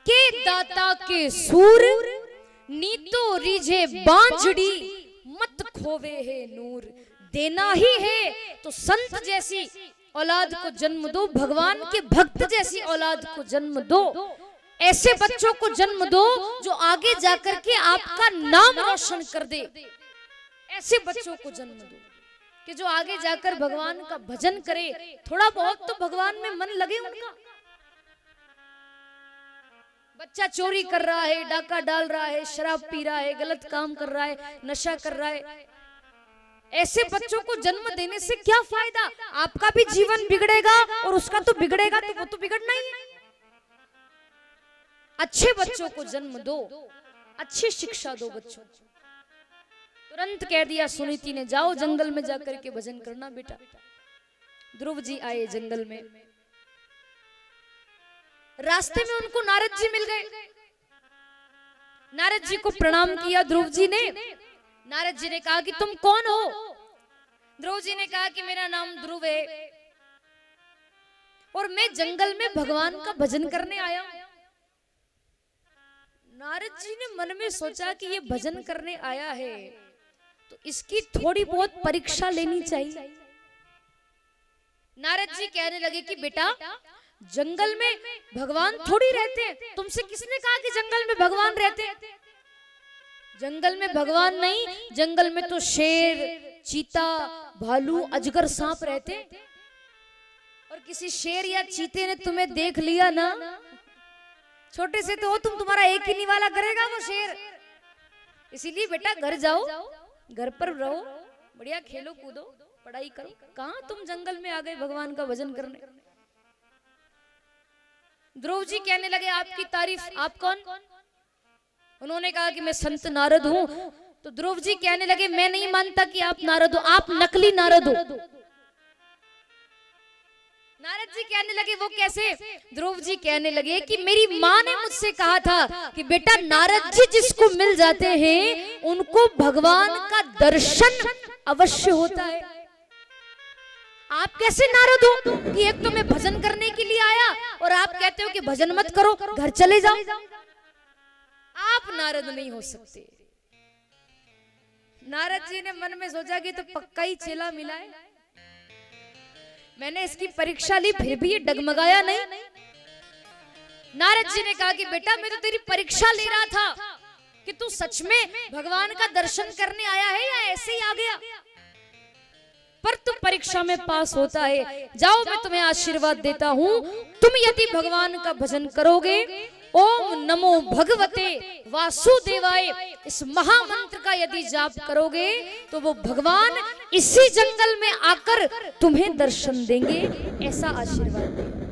के दाता के सूर, नीतो रिझे बांझड़ी मत खोवे है नूर। देना ही है तो संत जैसी औलाद को जन्म दो, भगवान के भक्त जैसी औलाद को जन्म दो, ऐसे बच्चों को जन्म दो जो आगे जाकर के आपका नाम रोशन कर दे। ऐसे बच्चों को जन्म दो कि जो आगे जाकर भगवान का भजन करे, थोड़ा बहुत तो भगवान में मन लगे उनका। बच्चा चोरी कर रहा है, डाका डाल रहा है, शराब पी रहा है, गलत काम कर रहा है, नशा कर रहा है, ऐसे बच्चों को जन्म देने से क्या फायदा? आपका भी जीवन बिगड़ेगा और उसका तो बिगड़ेगा, तो वो तो बिगड़ना ही है। अच्छे बच्चों को जन्म दो, अच्छी शिक्षा दो बच्चों को। तुरंत कह दिया सुनीति ने, जाओ जंगल में जाकर के भजन करना बेटा। ध्रुव जी आए जंगल में, रास्ते में उनको नारद जी मिल गए। नारद जी को प्रणाम किया ध्रुव जी ने। नारद जी ने कहा कि तुम कौन हो? ध्रुव जी ने कहा कि मेरा नाम ध्रुव है और मैं जंगल में भगवान का भजन करने आया हूं। नारद जी ने मन में सोचा कि ये भजन करने आया है तो इसकी थोड़ी बहुत परीक्षा लेनी चाहिए। नारद जी कहने लगे कि बेटा, जंगल में भगवान थोड़ी रहते हैं। तुमसे किसने कहा कि जंगल में भगवान रहते हैं? जंगल में भगवान नहीं, जंगल में तो शेर, चीता, भालू, अजगर, सांप रहते हैं। और किसी शेर या चीते ने तुम्हें देख लिया ना, छोटे से तो हो तुम, तुम्हारा एक ही निवाला करेगा वो शेर। इसीलिए बेटा घर जाओ, घर पर रहो, बढ़िया खेलो कूदो, पढ़ाई करो। कहां तुम जंगल में आ गए भगवान का भजन करने? ध्रुव जी कहने लगे आपकी तारीफ, आप कौन? उन्होंने कहा कि मैं संत नारद हूं। तो ध्रुव जी कहने लगे मैं नहीं मानता कि आप नारद हो, आप नकली नारद हो। नारद जी कहने लगे वो कैसे? ध्रुव जी कहने लगे कि मेरी माँ ने मुझसे कहा था कि बेटा, नारद जी जिसको मिल जाते हैं उनको भगवान का दर्शन अवश्य होता है। आप कैसे नारद हो कि एक तो मैं भजन करने के लिए आया और आप कहते हो कि भजन मत करो, घर चले जाओ? आप नारद नहीं हो सकते। नारद जी ने मन में सोचा कि तो पक्का ही चेला मिला है। मैंने इसकी परीक्षा ली फिर भी ये डगमगाया नहीं। नारद जी ने कहा कि बेटा, मैं तो तेरी परीक्षा ले रहा था कि तू सच में भगवान का दर्शन करने आया है या ऐसे ही आ गया। पर तुम परीक्षा में पास होता है। जाओ, मैं तुम्हें आशीर्वाद देता हूं। तुम यदि भगवान का भजन करोगे, ओम नमो भगवते वासुदेवाय, इस महामंत्र का यदि जाप करोगे तो वो भगवान इसी जंगल में आकर तुम्हें दर्शन देंगे, ऐसा आशीर्वाद देंगे।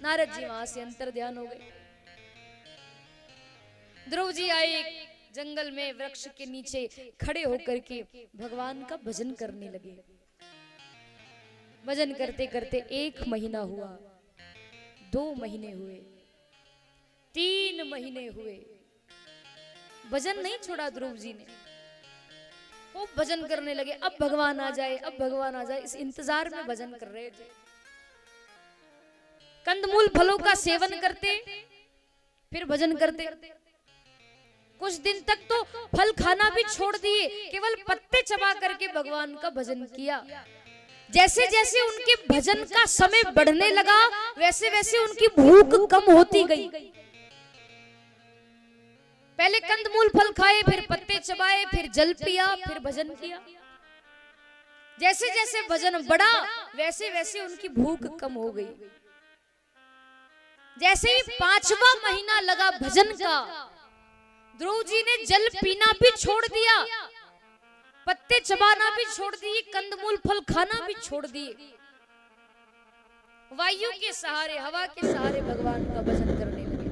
नारद जी वहां से अंतर ध्यान हो गए। ध्रुव जी आए जंगल में, वृक्ष के नीचे खड़े होकर के भगवान का भजन करने लगे। भजन करते करते 1 महीना हुआ, 2 महीने हुए, 3 महीने हुए, भजन नहीं छोड़ा ध्रुव जी ने। वो भजन करने लगे, अब भगवान आ जाए, अब भगवान आ जाए, इस इंतजार में भजन कर रहे थे। कंदमूल फलों का सेवन करते, फिर भजन करते। कुछ दिन तक तो फल खाना भी छोड़ दिए, केवल पत्ते चबा करके भगवान का भजन किया। जैसे जैसे उनके भजन का समय बढ़ने लगा, वैसे वैसे उनकी भूख कम होती गई। पहले कंदमूल फल खाए, फिर पत्ते चबाए, फिर जल पिया, फिर भजन किया। जैसे जैसे भजन बढ़ा, वैसे वैसे उनकी भूख कम हो गई। जैसे ही 5वां महीना लगा भजन का, ध्रुव जी ने जल पीना भी छोड़ दिया, पत्ते चबाना भी छोड़ दिए, कंदमूल फल खाना भी छोड़ दिए। वायु के सहारे, हवा के सहारे भगवान का भजन करने लगे।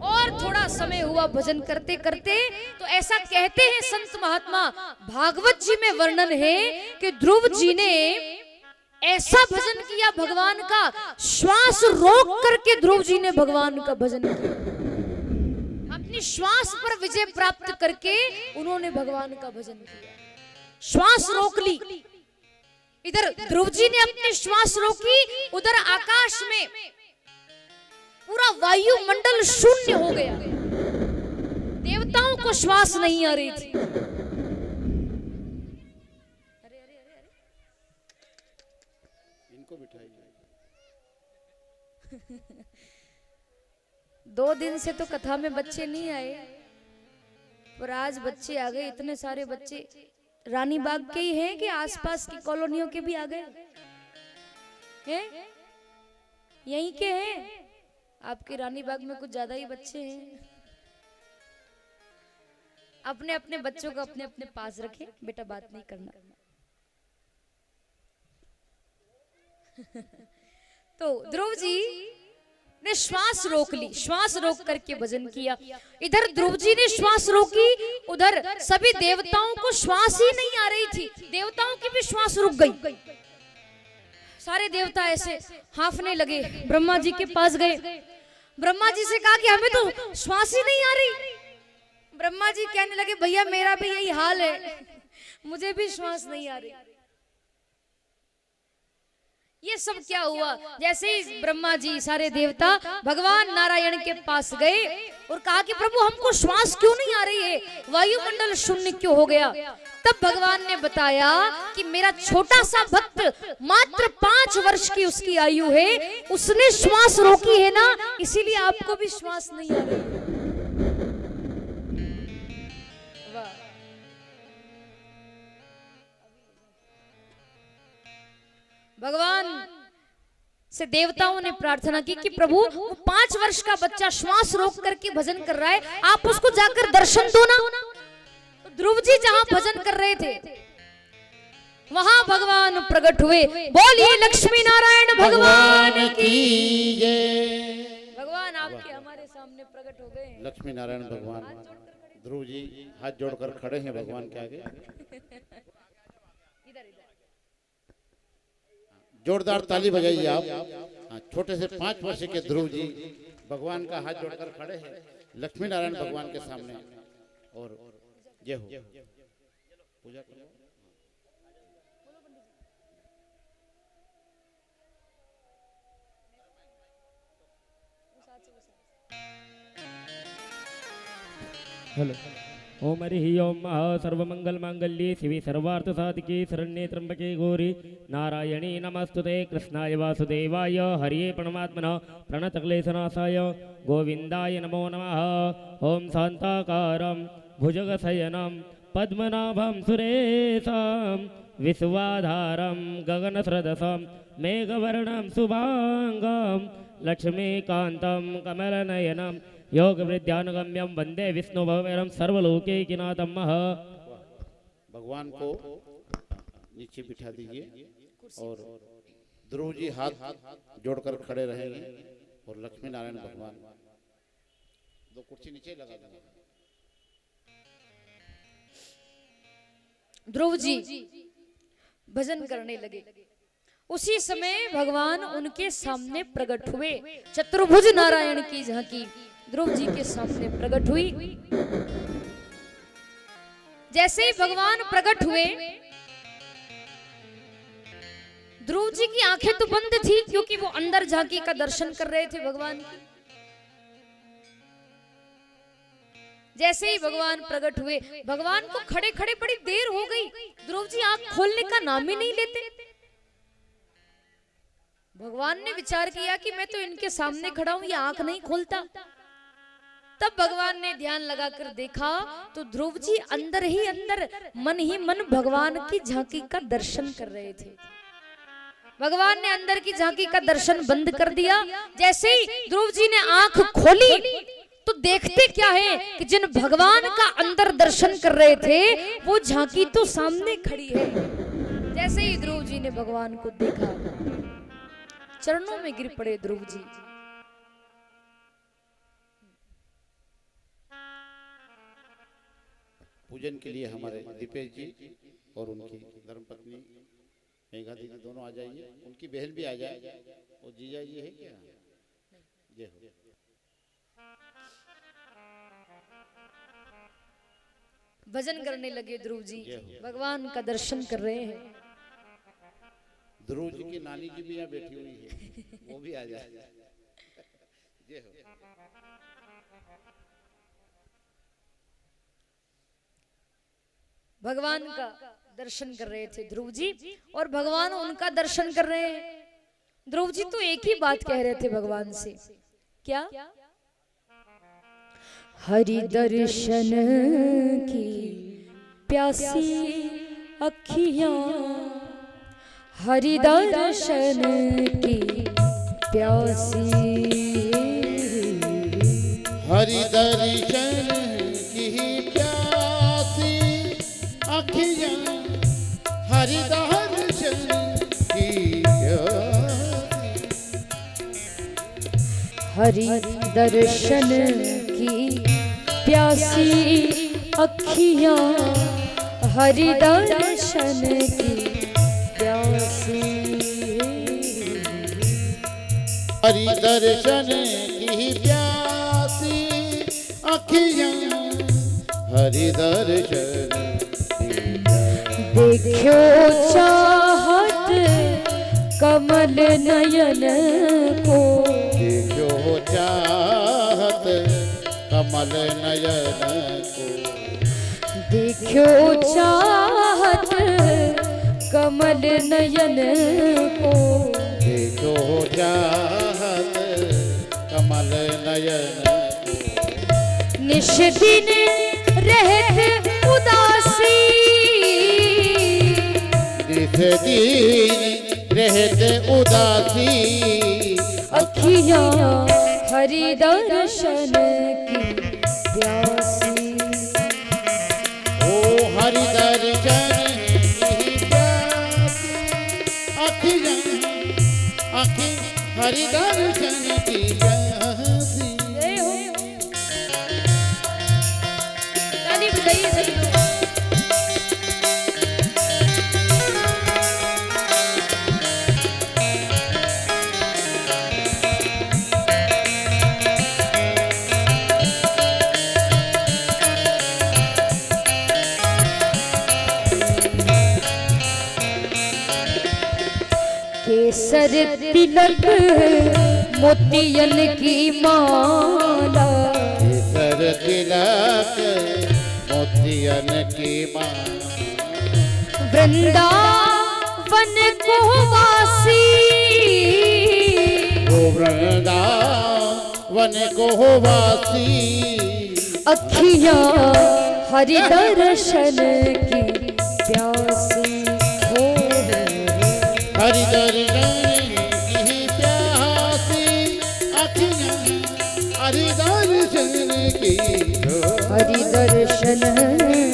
और थोड़ा समय हुआ भजन करते करते, तो ऐसा कहते हैं संत महात्मा, भागवत जी में वर्णन है कि ध्रुव जी ने ऐसा भजन किया भगवान का, श्वास रोक करके ध्रुव जी ने भगवान का भजन किया। अपनी श्वास पर विजय प्राप्त करके उन्होंने भगवान का भजन किया। श्वास रोक ली। इधर ध्रुव जी ने अपनी श्वास रोकी, उधर आकाश में वायुमंडल शून्य हो गया, देवताओं को श्वास नहीं आ रही थी। इनको बिठाइए। 2 दिन से तो कथा में बच्चे नहीं आए, पर आज बच्चे आ गए। इतने सारे बच्चे रानी बाग के ही हैं कि आसपास की कॉलोनियों के भी आ गए हैं? यहीं के हैं? आपके रानी बाग में कुछ ज्यादा ही बच्चे हैं। अपने अपने बच्चों को अपने अपने पास रखें, बेटा बात नहीं करना। तो ध्रुव जी ने श्वास रोक ली, श्वास रोक करके भजन किया। इधर ध्रुव जी ने श्वास रोकी, उधर सभी देवताओं को श्वास ही नहीं आ रही थी, देवताओं की भी श्वास रुक गई। सारे देवता ऐसे हांफने लगे, ब्रह्मा जी के पास गए, ब्रह्मा जी से कहा कि हमें तो श्वास ही नहीं आ रही। ब्रह्मा जी कहने लगे भैया मेरा भी यही हाल है, मुझे भी श्वास नहीं आ रही। ये सब क्या हुआ? जैसे ही ब्रह्मा जी सारे देवता भगवान नारायण के पास गए और कहा कि प्रभु हमको श्वास क्यों नहीं आ रही है, वायुमंडल शून्य क्यों हो गया? तब भगवान ने बताया कि मेरा छोटा सा भक्त, मात्र 5 वर्ष की उसकी आयु है, उसने श्वास रोकी है ना, इसीलिए आपको भी श्वास नहीं आ रही है। भगवान से देवताओं ने प्रार्थना की कि प्रभु 5 वर्ष का बच्चा श्वास रोक करके भजन कर रहा है, आप उसको जाकर दर्शन दो ना। तो ध्रुव जी जहां भजन कर रहे थे वहां भगवान प्रकट हुए। बोलिए लक्ष्मी नारायण भगवान की जय। भगवान आपके हमारे सामने प्रकट हो गए। लक्ष्मी नारायण भगवान ध्रुव जी हाथ जोड़कर खड़े हैं भगवान के आगे। जोरदार ताली बजाइए आप। छोटे से 5 वर्ष के ध्रुव जी भगवान का हाथ जोड़कर खड़े हैं लक्ष्मी नारायण भगवान के सामने। और जय हो, पूजा करो। हेलो। ओम हरि ओम सर्वमंगल मांगल्ये शिवे सर्वार्थ साधिके शरण्ये त्र्यंबके गौरी नारायणी नमस्तुते कृष्णाय वासुदेवाय हरिये परमात्मनः प्रणतक्लेशनाशाय गोविंदाय नमो नमः। ओम शांताकारं भुजगशयनं पद्मनाभं सुरेशं विश्वाधारं गगनसदृशं मेघवर्णं शुभांगं लक्ष्मीकान्तं कमलनयनं योग वृद्धानुगम्यम वंदे विष्णु भवरम सर्वलोकैकनाथम। भगवान को नीचे बिठा दीजिए और ध्रुव जी हाथ जोड़कर खड़े रहेंगे और लक्ष्मी नारायण भगवान 2 कुर्सी नीचे लगा देंगे। ध्रुव जी भजन करने लगे। उसी समय भगवान उनके सामने प्रकट हुए। चतुर्भुज नारायण की झांकी ध्रुव जी के सामने प्रकट हुई। जैसे ही भगवान प्रकट हुए, ध्रुव जी की आंखें तो बंद थी क्योंकि वो अंदर झांकी का दर्शन कर रहे थे भगवान की। जैसे ही भगवान प्रकट हुए, भगवान को खड़े खड़े बड़ी देर हो गई। ध्रुव जी आंख खोलने का नाम ही नहीं लेते। भगवान ने विचार किया कि मैं तो इनके सामने खड़ा हूं, ये आंख नहीं खोलता। तब भगवान ने ध्यान लगाकर देखा तो ध्रुव जी अंदर ही अंदर मन ही मन भगवान की झांकी का दर्शन कर रहे थे। भगवान ने अंदर की झांकी का दर्शन बंद कर दिया। जैसे ही ध्रुव जी ने आंख खोली तो देखते क्या है कि जिन भगवान का अंदर दर्शन कर रहे थे वो झांकी तो सामने खड़ी है। जैसे ही ध्रुव जी ने भगवान को देखा, चरणों में गिर पड़े ध्रुव जी। पूजन के लिए हमारे दीपेश जी और उनकी धर्मपत्नी मेघा दीदी दोनों आ जाइए। उनकी बहन भी आ जाए। और जीजा जी है क्या? जय हो। भजन करने लगे ध्रुव जी, भगवान का दर्शन कर रहे हैं। ध्रुव जी की नानी जी भी यहाँ बैठी हुई है, वो भी आ जाए। भगवान का दर्शन कर रहे थे ध्रुव जी, और भगवान उनका दर्शन कर रहे हैं। ध्रुव जी तो एक ही बात कह रहे थे भगवान से, क्या? हरि दर्शन की प्यासी अखियां, हरि दर्शन की प्यासी, हरि दर्शन की प्यासी अखियां, हरि दर्शन की प्यासी, हरि दर्शन की प्यासी अखियां, हरि दर्शन की प्यासी, हरि दर्शन की प्यासी अखियां, हरि दर्शन की प्यासी। देखो चाहत कमल नयन को, देखो चाहत कमल नयन को, देखो चाहत कमल नयन को, देखो चाहत कमल नयन को। निश दिन रहत उदासी, निस दिन रहते उदासी, अखियां हरि दर्शन की प्यासी, ओ हरि दर्शन की प्यासी अखियां, अखि हरि दर्शन की प्यासी। जय हो। ताली बजाइए सभी लोग। केसर तिलक मोतियन की माला, केसर तिलक मोतियन की माला, वृंदावन को वासी, ओ वृंदावन को वासी, अखियां हरि दर्शन की प्यासी, हो हरि दर्शन की प्यासी अखियां, हरि दर्शन की, हरि दर्शन की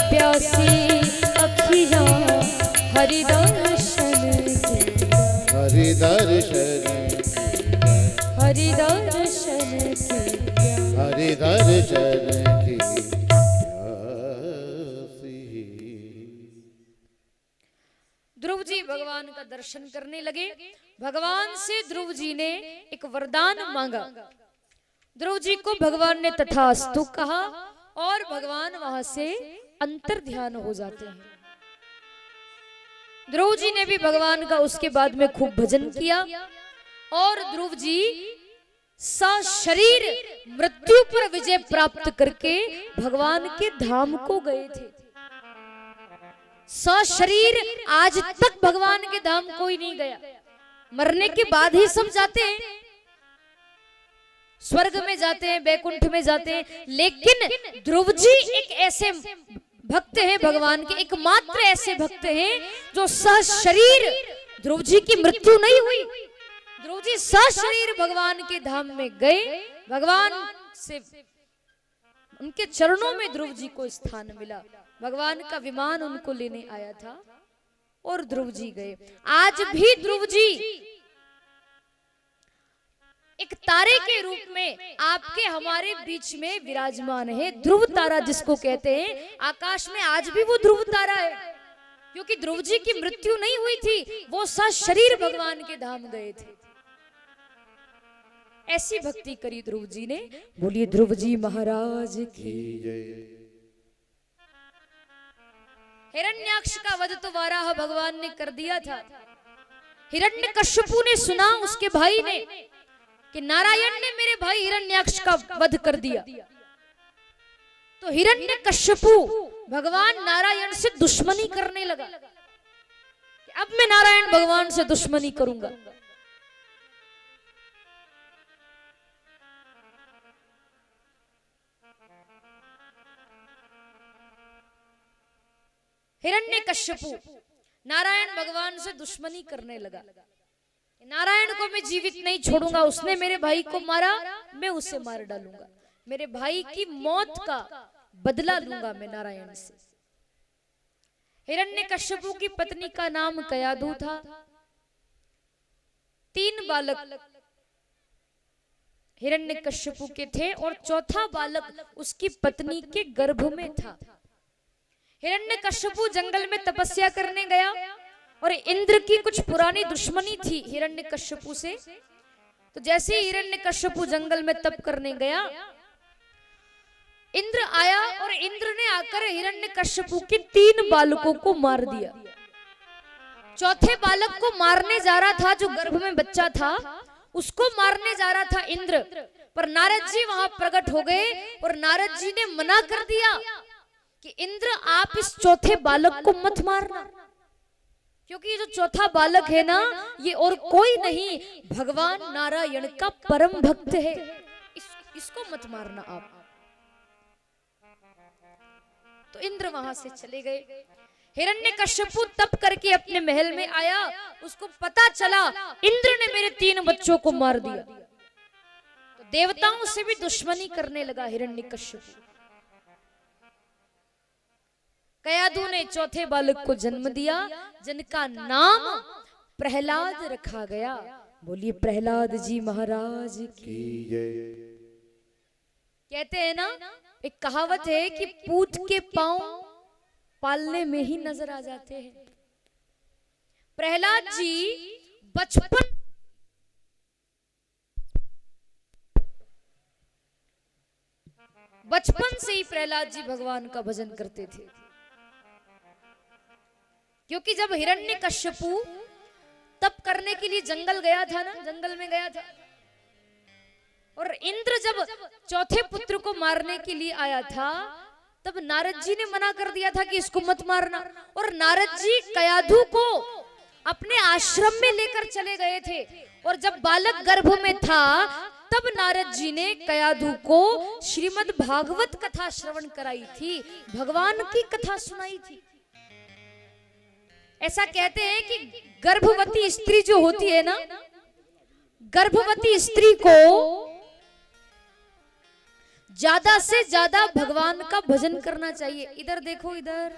प्यासी अखियां, हरि दर्शन की, हरि दर्शन, हरि दर्शन की, हरि दर्शन की प्यासी। ध्रुव जी भगवान का दर्शन करने लगे। भगवान से ध्रुव जी ने एक वरदान मांगा। ध्रुव जी को भगवान ने तथास्तु कहा और भगवान वहां से अंतर ध्यान हो जाते हैं। ध्रुव जी ने भी भगवान का उसके बाद में खूब भजन किया और ध्रुव जी सशरीर मृत्यु पर विजय प्राप्त करके भगवान के धाम को गए थे। सशरीर आज तक भगवान के धाम कोई नहीं गया, मरने के बाद ही सब जाते हैं, स्वर्ग में जाते हैं, बैकुंठ में जाते हैं, लेकिन ध्रुव जी एक ऐसे भक्त हैं भगवान के, एकमात्र ऐसे भक्त हैं जो सशरीर, ध्रुव जी की मृत्यु नहीं हुई, ध्रुव जी सशरीर भगवान के धाम में गए, भगवान से उनके चरणों में ध्रुव जी को स्थान मिला, भगवान का विमान उनको लेने आया था और ध्रुव जी गए। आज भी ध्रुव जी एक तारे के रूप में आपके हमारे बीच में विराजमान है। ध्रुव तारा जिसको कहते हैं, आकाश में आज भी वो ध्रुव तारा है, क्योंकि ध्रुव जी की मृत्यु नहीं हुई थी, वो सशरीर भगवान के धाम गए थे। ऐसी भक्ति करी ध्रुव जी ने। बोलिए ध्रुव जी महाराज की जय। हिरण्याक्ष का वध तो वाराह भगवान ने कर दिया था। हिरण्यकश्यपु ने सुना, उसके भाई ने, कि नारायण ने मेरे भाई हिरण्याक्ष का वध कर दिया, तो हिरण्यकश्यपु भगवान नारायण से दुश्मनी करने लगा कि अब मैं नारायण भगवान से दुश्मनी करूंगा। हिरण्यकश्यपु नारायण भगवान से दुश्मनी करने लगा, नारायण को मैं जीवित नहीं छोड़ूंगा, उसने मेरे भाई को मारा, मैं उसे मार डालूंगा, मेरे भाई की मौत का बदला लूंगा मैं नारायण से। हिरण्यकश्यपु की पत्नी का नाम कयाधु था। 3 बालक हिरण्यकश्यपु के थे और चौथा बालक उसकी पत्नी के गर्भ में था। हिरण्यकश्यपु जंगल में तपस्या करने गया और इंद्र की कुछ पुरानी दुश्मनी थी हिरण्यकश्यपु से। तो जैसे ही हिरण्यकश्यपु जंगल में तप करने गया, इंद्र आया और इंद्र ने आकर हिरण्यकश्यपु के 3 बालकों को मार दिया। चौथे बालक को मारने जा रहा था, जो गर्भ में बच्चा था उसको मारने जा रहा था इंद्र, पर नारद जी वहां प्रकट हो गए और नारद जी ने मना कर दिया कि इंद्र आप इस चौथे बालक को मत मारना, क्योंकि ये जो चौथा बालक है ना, ये और कोई नहीं भगवान नारायण का परम भक्त है, इसको मत मारना आप। तो इंद्र वहां से चले गए। हिरण्यकश्यपु तप करके अपने महल में आया, उसको पता चला इंद्र ने मेरे 3 बच्चों को मार दिया, तो देवताओं से भी दुश्मनी करने लगा हिरण्यकश्यपु। कयाधु ने चौथे बालक को जन्म दिया, जिनका नाम प्रहलाद रखा गया। बोलिए प्रहलाद जी महाराज की जय। कहते हैं ना, एक कहावत है कि पूत के पांव पालने में ही नजर आ जाते हैं। प्रहलाद जी बचपन से ही प्रहलाद जी भगवान का भजन करते थे, क्योंकि जब हिरण्यकश्यपु तप करने के लिए जंगल गया था ना, जंगल में गया था, और इंद्र जब चौथे पुत्र को मारने के लिए आया था, तब नारद जी ने मना कर दिया था कि इसको मत मारना, और नारद जी कयाधु को अपने आश्रम में लेकर चले गए थे, और जब बालक गर्भ में था तब नारद जी ने कयाधु को श्रीमद् भागवत कथा श्रवण कराई थी, भगवान की कथा सुनाई थी। ऐसा कहते हैं कि गर्भवती स्त्री जो होती है ना, गर्भवती स्त्री को ज्यादा से ज्यादा भगवान का भजन करना चाहिए। इधर देखो, इधर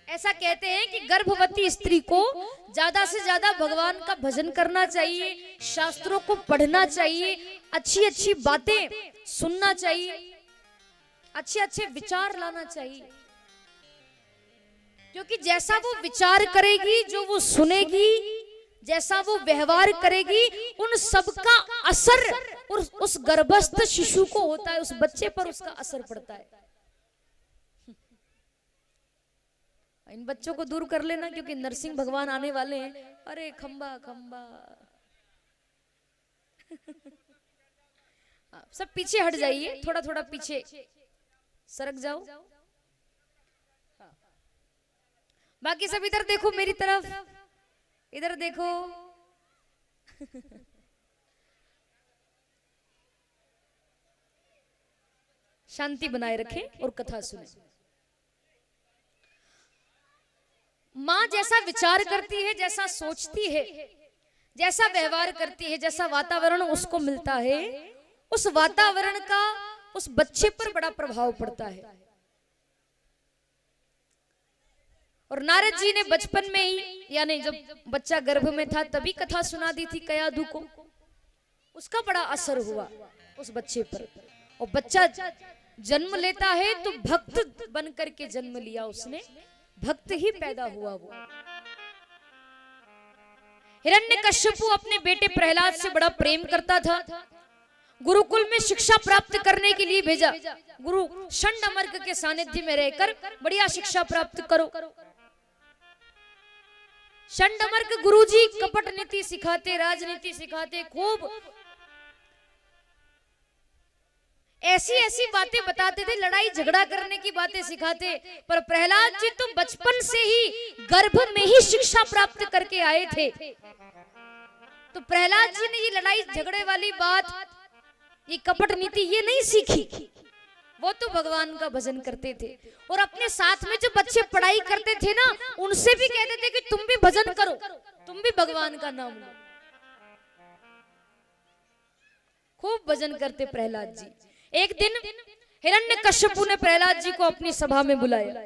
ऐसा कहते हैं कि गर्भवती स्त्री को ज्यादा से ज्यादा भगवान का भजन करना चाहिए, शास्त्रों को पढ़ना चाहिए, अच्छी अच्छी बातें सुनना चाहिए, अच्छे अच्छे विचार लाना चाहिए, क्योंकि जैसा वो विचार करेगी, जो वो सुनेगी, जैसा वो व्यवहार करेगी, उन सब का असर उस गर्भस्थ शिशु को होता है, उस बच्चे पर उसका असर पड़ता है। इन बच्चों को दूर कर लेना, क्योंकि नरसिंह भगवान आने वाले हैं। अरे खंबा खंबा सब पीछे हट जाइए, थोड़ा थोड़ा पीछे सरक जाओ। बाकी सब इधर देखो, मेरी तरफ इधर देखो। शांति बनाए रखें और कथा सुने। माँ जैसा विचार करती है, जैसा सोचती है, जैसा व्यवहार करती है, जैसा वातावरण उसको मिलता है, उस वातावरण का उस बच्चे पर बड़ा प्रभाव पड़ता है। और नारद जी ने बचपन में ही, यानी जब बच्चा गर्भ में था तभी कथा सुना दी थी कयाधु को, उसका बड़ा असर हुआ उस बच्चे पर। और बच्चा जन्म लेता है तो भक्त बन करके जन्म लिया उसने, भक्त ही पैदा हुआ वो। हिरण्यकश्यपु अपने बेटे प्रहलाद से बड़ा प्रेम करता था, गुरुकुल में शिक्षा प्राप्त करने के लिए भेजा। गुरु षण्डमर्क के सानिध्य में रहकर बढ़िया शिक्षा प्राप्त करो। शंडमर्क गुरुजी कपट नीति सिखाते, राजनीति सिखाते, खूब ऐसी ऐसी बातें बताते थे, लड़ाई झगड़ा करने की बातें सिखाते। पर प्रहलाद जी तो बचपन से ही गर्भ में ही शिक्षा प्राप्त करके आए थे। तो प्रहलाद जी ने ये लड़ाई झगड़े वाली बात, ये कपट नीति ये नहीं सीखी। वो तो भगवान का भजन करते थे। और अपने साथ में जो बच्चे पढ़ाई करते थे ना, उनसे भी कहते थे कि तुम भी भजन करो, तुम भी भगवान का नाम लो। खूब भजन करते प्रहलाद जी। एक दिन हिरण्यकश्यपु ने प्रहलाद जी को अपनी सभा में बुलाया।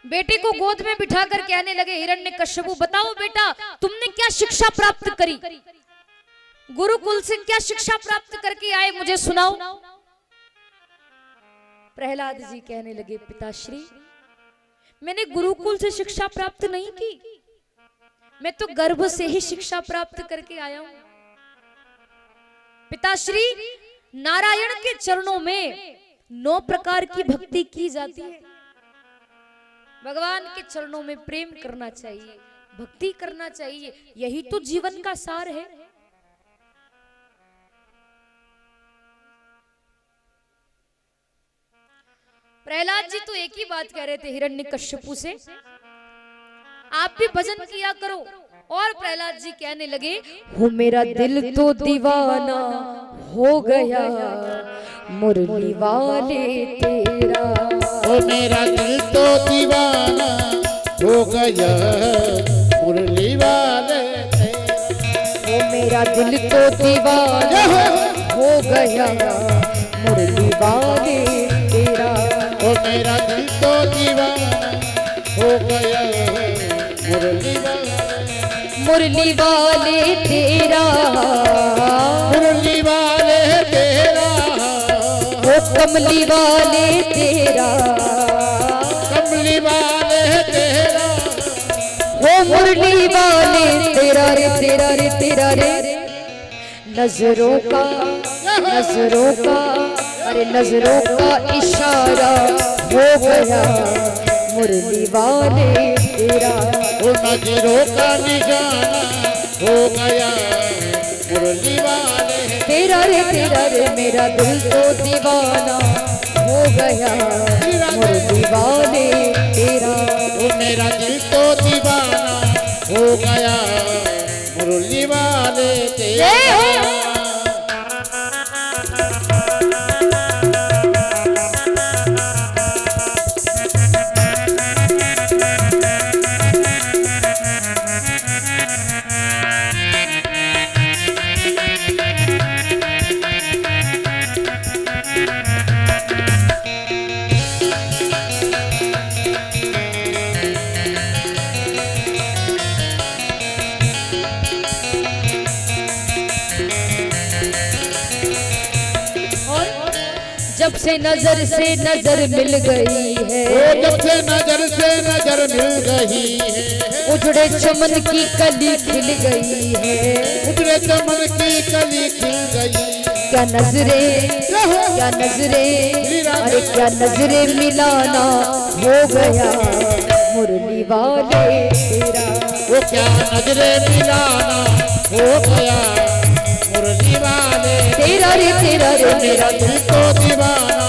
बेटे को गोद में बिठाकर कहने लगे, हिरण्यकश्यपु बताओ बेटा, तुमने क्या शिक्षा प्राप्त करी, गुरुकुल से क्या शिक्षा प्राप्त करके आए, मुझे सुनाओ। प्रहलाद जी कहने लगे, पिताश्री मैंने गुरुकुल से शिक्षा प्राप्त नहीं की, मैं तो गर्भ से ही शिक्षा प्राप्त करके आया हूं। पिताश्री नारायण के चरणों में 9 प्रकार की भक्ति की जाती है। भगवान के चरणों में प्रेम करना चाहिए, भक्ति करना चाहिए, यही तो जीवन का सार है। प्रहलाद जी तो एक ही बात कह रहे थे हिरण्यकश्यपु से, आप भी भजन किया करो। और प्रहलाद जी कहने लगे, हो मेरा दिल तो दीवाना हो गया मुरली वाले तेरा, ओ मेरा दिल तो दीवाना हो गया मुरली वाले तेरा, ओ मेरा दिल तो दीवाना हो गया मुरली वाले तेरा, ओ मेरा दिल तो दीवाना हो गया मुरली वाले, मुरली वाले तेरा, मुरली वाले तेरा, ओ कमली वाले तेरा, कमली वाले तेरा, ओ मुरली वाले तेरा रे तेरा रे तेरा रे, नजरों का अरे नजरों का इशारा हो गया मुरली वाले तेरा, ओ नजरों का निशाना हो गया मुरली वाले तेरा रे मेरा दिल तो दीवाना हो गया मुरली वाले तेरा, ओ मेरा दिल तो दीवाना हो गया मुरली वाले तेरा। जब से नजर मिल गई है, ओ जब से नजर मिल गई है, उजड़े चमन की कली खिल गई है, उजड़े चमन की कली खिल गई, क्या नजरे अरे क्या नजरे मिलाना हो गया मुरली वाले तेरा, वो क्या नजरे मिलाना हो गया मुरली वाले तेरा रे मेरा दिल तो दीवाना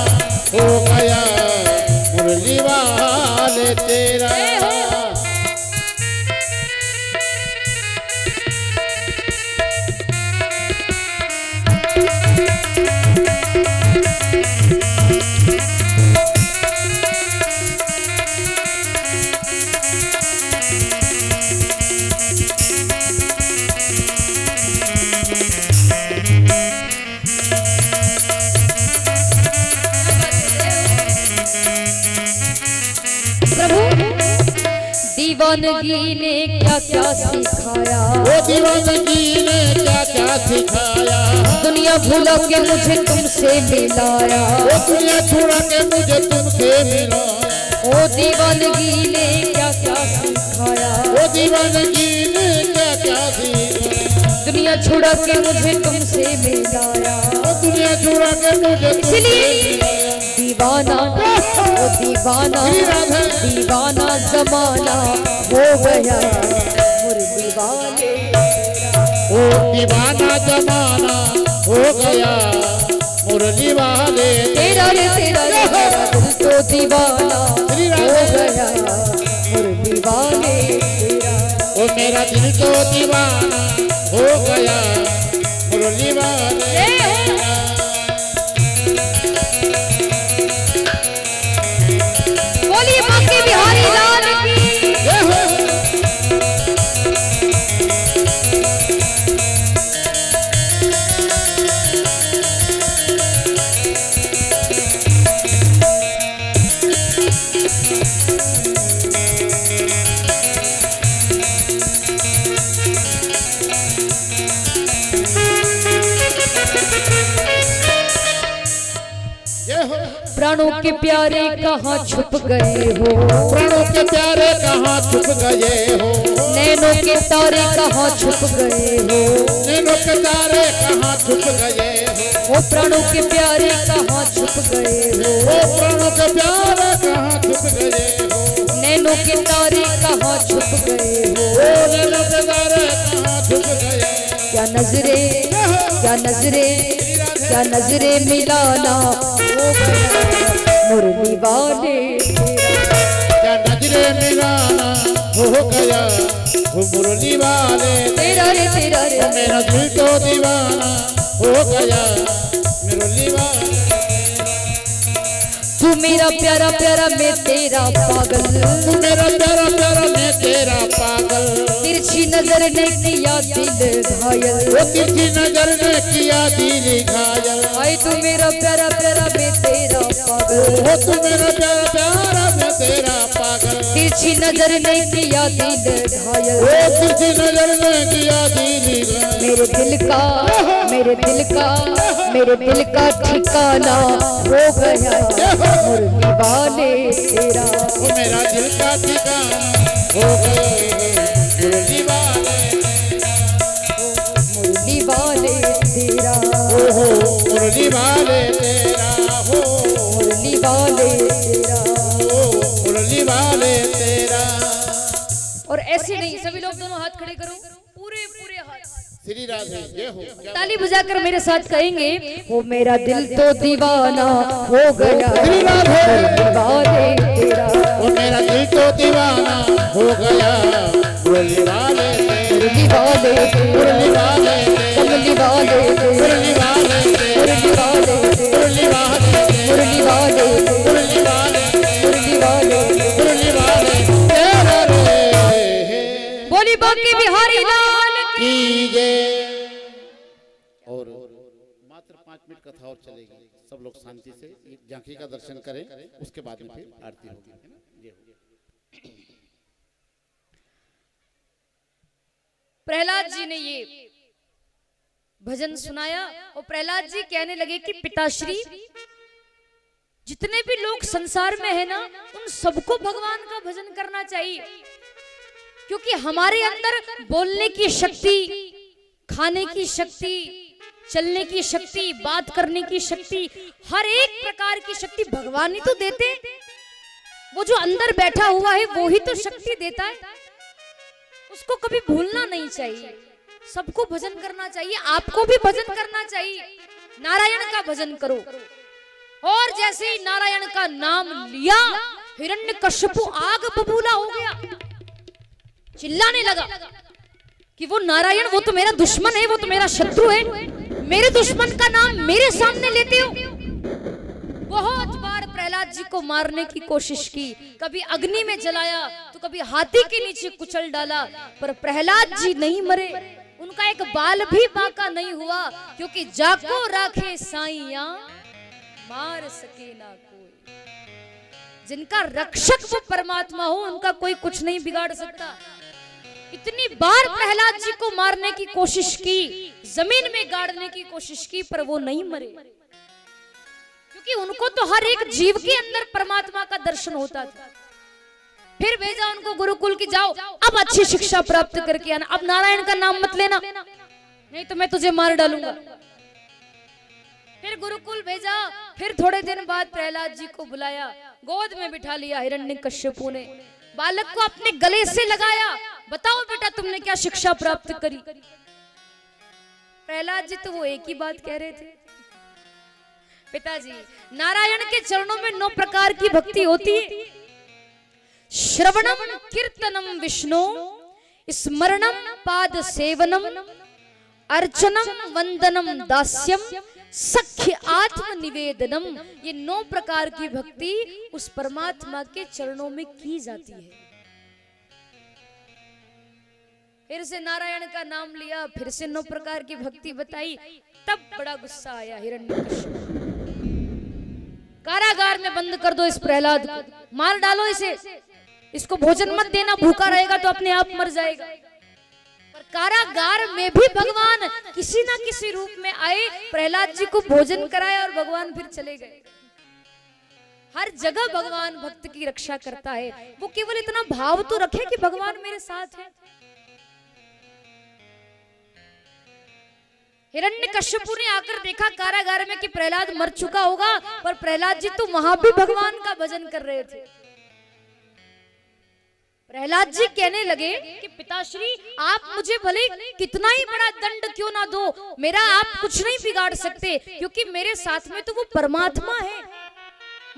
हो गया मुरली वाले तेरा। दीवानगी ने क्या क्या सिखाया, वो दीवानगी ने क्या क्या सिखाया, दुनिया भुला के मुझे तुमसे मिलाया, वो दुनिया छुड़ा के मुझे तुमसे मिलाया, ओ दीवानगी ने क्या क्या सिखाया, वो दीवानगी ने क्या क्या सिखाया, दुनिया छुड़ा के मुझे तुमसे मिलाया, वो दुनिया छुड़ा के मुझे इसलिए दीवाना ओ दीवाना दीवाना जमाना हो गया मुरली वाले ओ दीवाना जमाना हो गया मुरली वाले तेरा रे तेरा रे मेरा दिल तो दीवाना हो गया मुरली वाले तेरा ओ मेरा दिल तो दीवाना हो गया मुरली वाले बोलिए बांके बिहारी लाल की जय हो। प्राणों के प्यारे कहाँ छुप गए हो प्राणों के प्यारे कहाँ छुप गए हो नैनों के तारे कहाँ छुप गए हो नैनों के तारे कहाँ छुप गए हो वो प्राणों के प्यारे कहाँ छुप गए हो ओ प्राणों के प्यारे कहाँ छुप गए हो नैनों के तारे कहाँ छुप गए हो ओ नैनों के तारे कहाँ छुप गए क्या नजरे क्या नजरे मिलाना हो गया मुरली वाले क्या नजरे मिलाना हो गया वो मुरली वाले तेरा रे मेरा दिल तो दीवाना हो गया मुरली वाले तू मेरा प्यारा प्यारा मैं तेरा पागल तू मेरा प्यारा प्यारा मैं तेरा पागल तिरछी नजर ने किया दिल घायल वो तिरछी नजर ने किया दिल घायल आई तू मेरा प्यारा प्यारा मैं तेरा पागल वो तू मेरा प्यारा प्यारा मैं तेरा पागल तिरछी नजर ने किया दिल घायल वो तिरछी नजर ने किया दिल घायल मेरे दिल का ठिकाना हो गया मुरली वाले तेरा वो मेरा दिल का ठिकाना हो गया मुरली वाले मुरली वाले तेरा हो मुरली वाले तेरा हो मुरली वाले तेरा मुरली वाले तेरा। और ऐसे नहीं सभी लोग दोनों हाथ खड़े करो पूरे पूरे हाथ श्री राधे जय हो। ताली बजाकर मेरे साथ कहेंगे वो मेरा दिल तो दीवाना हो गया श्री राधे मुरली वाले तेरा वो मेरा दिल तो दीवाना हो गया मुरली वाले मुरली वाले मुरली वाले कमली वाले मुरली वाले मुरली वाले मुरली वाले मुरली वाले मुरली वाले मुरली वाले मुरली वाले तेरा रे बोली बांके बिहारी लाल की जय। और मात्र 5 मिनट कथा और चलेगी, सब लोग शांति से एक झांकी का दर्शन करें, उसके बाद में फिर आरती होगी, है ना। जय हो। प्रहलाद जी ने ये भजन सुनाया और प्रहलाद जी कहने लगे कि पिताश्री जितने भी लोग संसार में है ना उन सबको भगवान का भजन करना चाहिए, क्योंकि हमारे अंदर बोलने की शक्ति, खाने की शक्ति, चलने की शक्ति, बात करने की शक्ति, हर एक प्रकार की शक्ति भगवान ही तो देते हैं। वो जो अंदर बैठा हुआ है वो ही तो शक्ति देता है, उसको कभी भूलना नहीं चाहिए। सबको भजन करना चाहिए, आपको भी भजन करना चाहिए। नारायण का भजन करो। और जैसे ही नारायण का नाम लिया हिरण्यकश्यपु आग बबूला हो गया, चिल्लाने लगा कि वो नारायण वो तो मेरा दुश्मन है, वो तो मेरा शत्रु है, मेरे दुश्मन का नाम मेरे सामने लेते हो। बहुत बार प्रहलाद जी को मारने की कोशिश की, कभी अग्नि में जलाया तो कभी हाथी के नीचे कुचल डाला, पर प्रहलाद जी नहीं मरे, उनका एक बाल भी बांका नहीं हुआ, क्योंकि जाको राखे साईया मार सके ना कोई। जिनका रक्षक वो परमात्मा हो उनका कोई कुछ नहीं बिगाड़ सकता। इतनी बार प्रहलाद जी को मारने की कोशिश की, जमीन में गाड़ने की कोशिश की, पर वो नहीं मरे, क्योंकि उनको तो हर एक जीव के अंदर परमात्मा का दर्शन होता था। फिर भेजा उनको गुरुकुल की, जाओ अब अच्छी शिक्षा प्राप्त करके आना, अब नारायण का नाम मत लेना, नहीं तो मैं तुझे मार डालूंगा। फिर गुरुकुल भेजा। फिर थोड़े दिन बाद प्रहलाद जी को बुलाया, गोद में बिठा लिया हिरण्यकश्यपु ने, बालक को अपने गले से लगाया। बताओ बेटा तुमने क्या शिक्षा प्राप्त करी? प्रहलाद जी तो वो एक ही बात कह रहे थे, पिताजी नारायण के चरणों में 9 प्रकार की भक्ति होती है। श्रवणम कीर्तनम विष्णु, स्मरणम पाद सेवनम, अर्चनम वंदनम दास्यम, सख्य आत्म निवेदनम। ये 9 प्रकार की भक्ति उस परमात्मा के चरणों में की जाती है। फिर से नारायण का नाम लिया, फिर से 9 प्रकार की भक्ति बताई। तब बड़ा गुस्सा आया हिरण्यकश्यप, कारागार में बंद कर दो इस प्रहलाद को, मार डालो इसे, इसको भोजन मत देना, भूखा रहेगा तो अपने आप मर जाएगा। पर कारागार में भी भगवान किसी ना किसी रूप में आए, प्रहलाद जी को भोजन कराया और भगवान फिर चले गए। हर जगह भगवान भक्त की रक्षा करता है। वो केवल इतना भाव तो रखे कि भगवान मेरे साथ है। हिरण्यकश्यपु ने आकर देखा कारागार में कि प्रहलाद मर चुका होगा, पर प्रहलाद जी तो वहां भी भगवान का भजन कर रहे थे। प्रहलाद जी कहने लगे कि पिताश्री आप मुझे भले कितना ही बड़ा दंड क्यों ना दो, मेरा आप कुछ नहीं बिगाड़ सकते, क्योंकि मेरे साथ में तो वो परमात्मा है।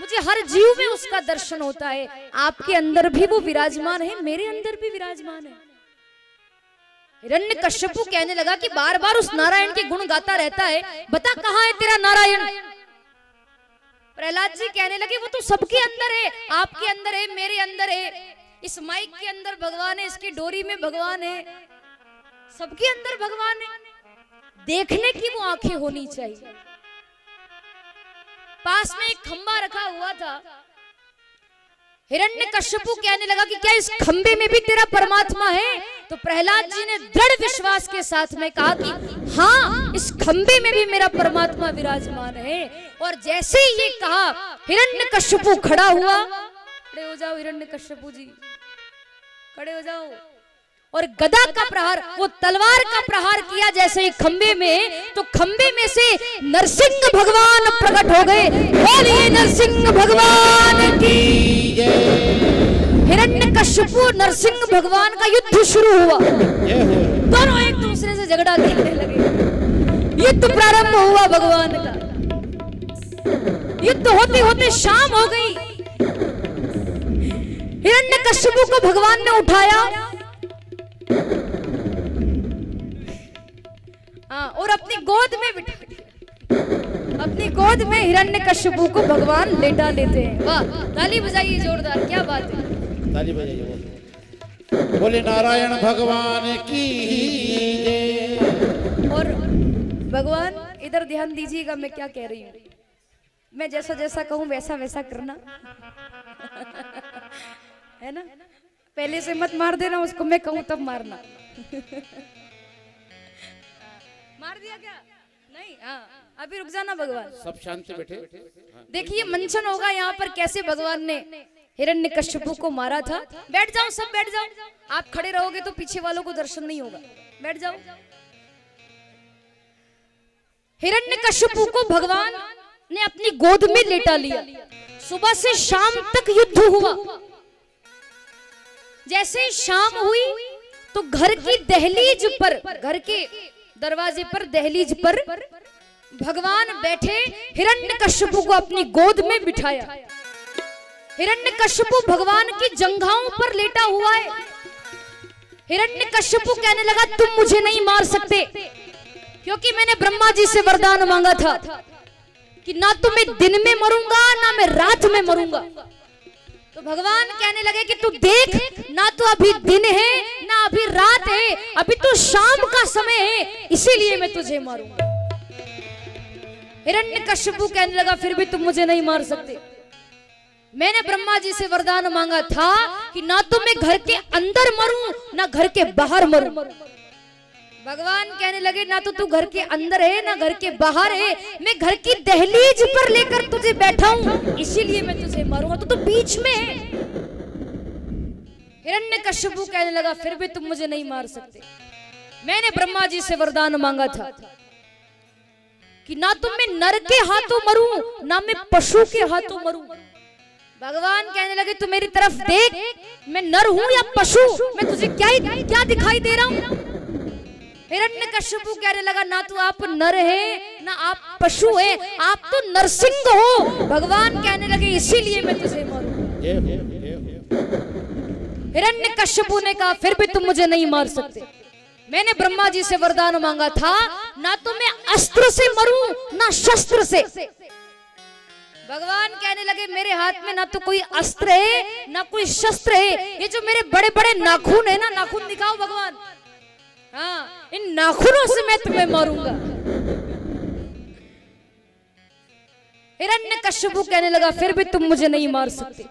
मुझे हर जीव में उसका दर्शन होता है। आपके अंदर भी वो विराजमान है, मेरे अंदर भी विराजमान है। हिरण्यकश्यपु कहने लगा कि बार बार उस नारायण के गुण गाता रहता है, बता कहाँ है तेरा नारायण? प्रहलाद जी कहने लगे वो तो सबके अंदर है, आपके अंदर है, मेरे अंदर है, इस माइक के अंदर भगवान है, इसकी डोरी में भगवान है, सबके अंदर भगवान है। देखने की वो आंखें होनी चाहिए। पास में एक खंबा रखा हुआ था। हिरण्यकश्यपु कहने लगा कि क्या इस खंबे में भी तेरा परमात्मा है? तो प्रहलाद जी ने दृढ़ विश्वास के साथ में कहा कि हाँ, इस खंबे में भी मेरा परमात्मा विराजमान है। और जैसे ही ये कहा, हिरण्यकश्यपु खड़ा हुआ। खड़े हो जाओ हिरण्यकश्यपु जी, खड़े हो जाओ। और गदा का प्रहार, वो तलवार का प्रहार किया जैसे ही खंबे में, तो खंबे में से नरसिंह भगवान प्रकट हो गए। बोलिए नरसिंह भगवान की जय। हिरण्यकश्यपु नरसिंह भगवान का युद्ध शुरू हुआ। दोनों एक दूसरे से झगड़ा करने लगे। युद्ध प्रारंभ हुआ भगवान का। युद्ध होते होते शाम हो गई। हिरण्यकश्यपु को भगवान ने उठाया और अपनी गोद में बिठा दिया। अपनी गोद में हिरण्यकश्यपु को भगवान लेटा लेते हैं। वाह, ताली बजाइए जोरदार, क्या बात है, ताली बजाइए। बोले नारायण भगवान की जय। और भगवान इधर ध्यान दीजिएगा मैं क्या कह रही हूँ। मैं जैसा जैसा कहूँ वैसा वैसा करना है ना। पहले से मत मार देना उसको, मैं कहूँ तब मारना। मार दिया क्या? नहीं, हाँ अभी रुक जाना भगवान। सब शांत से बैठे। देखिए मंचन होगा यहाँ पर कैसे भगवान ने हिरण्यकश्यपु को मारा था। बैठ जाओ, सब बैठ जाओ। आप खड़े रहोगे तो पीछे वालों को दर्शन नहीं होगा। बैठ जाओ। हिरण्यकश्यपु को भगवान ने अपनी गोद में लेटा लिया। सुबह से शाम तक युद्ध हुआ। जैसे ही शाम हुई तो घर की दहलीज पर, घर के दरवाजे पर, दहलीज पर भगवान बैठे, हिरण्यकश्यपु को अपनी गोद में बिठाया। हिरण्यकश्यपु भगवान की जंघाओं पर लेटा हुआ है। हिरण्यकश्यपु कहने लगा तुम मुझे नहीं मार सकते, क्योंकि मैंने ब्रह्मा जी से वरदान मांगा था कि ना तो मैं दिन में मरूंगा ना मैं रात में मरूंगा। तो भगवान कहने लगे कि तू देख, ना तो अभी दिन है ना अभी रात है, अभी तो शाम का समय है, इसीलिए मैं तुझे मारूंगा। हिरण्यकश्यपु कहने लगा फिर भी तुम मुझे नहीं मार सकते। मैंने ब्रह्मा जी से वरदान मांगा था कि ना तो मैं घर के अंदर मरूं ना घर के बाहर मरूं। भगवान कहने लगे ना तो तू घर के अंदर है ना घर के बाहर है, मैं घर की दहलीज पर लेकर तुझे बैठा हूं, इसीलिए मैं तुझे मारूंगा। तो बीच में है। हिरण्यकश्यपु कहने लगा फिर भी तुम मुझे नहीं मार सकते, मैंने ब्रह्मा जी से वरदान मांगा था। कि ना तो मैं नर के हाथों मरूं ना मैं पशु के हाथों मरूं। भगवान कहने लगे तू मेरी तरफ देख, मैं नर हूं या पशु, मैं तुझे क्या दिखाई दे रहा हूं। हिरण्यकश्यपु कहने लगा ना तो आप नर है ना आप पशु है, आप तो नरसिंह हो। भगवान कहने लगे इसीलिए मैं तुझे मारूंगा। हिरण्यकश्यपु ने कहा फिर भी तुम मुझे नहीं मार सकते, मैंने ब्रह्मा जी से वरदान मांगा था, ना तो मैं अस्त्र से मरूं ना शस्त्र से। भगवान कहने लगे मेरे हाथ में ना तो कोई अस्त्र है ना कोई शस्त्र है, ये जो मेरे बड़े बड़े नाखून है ना, नाखून दिखाओ भगवान, हाँ इन नाखूनों से मैं तुम्हें मारूंगा। हिरण्यकश्यपु कहने लगा फिर भी तुम मुझे नहीं मार सकते,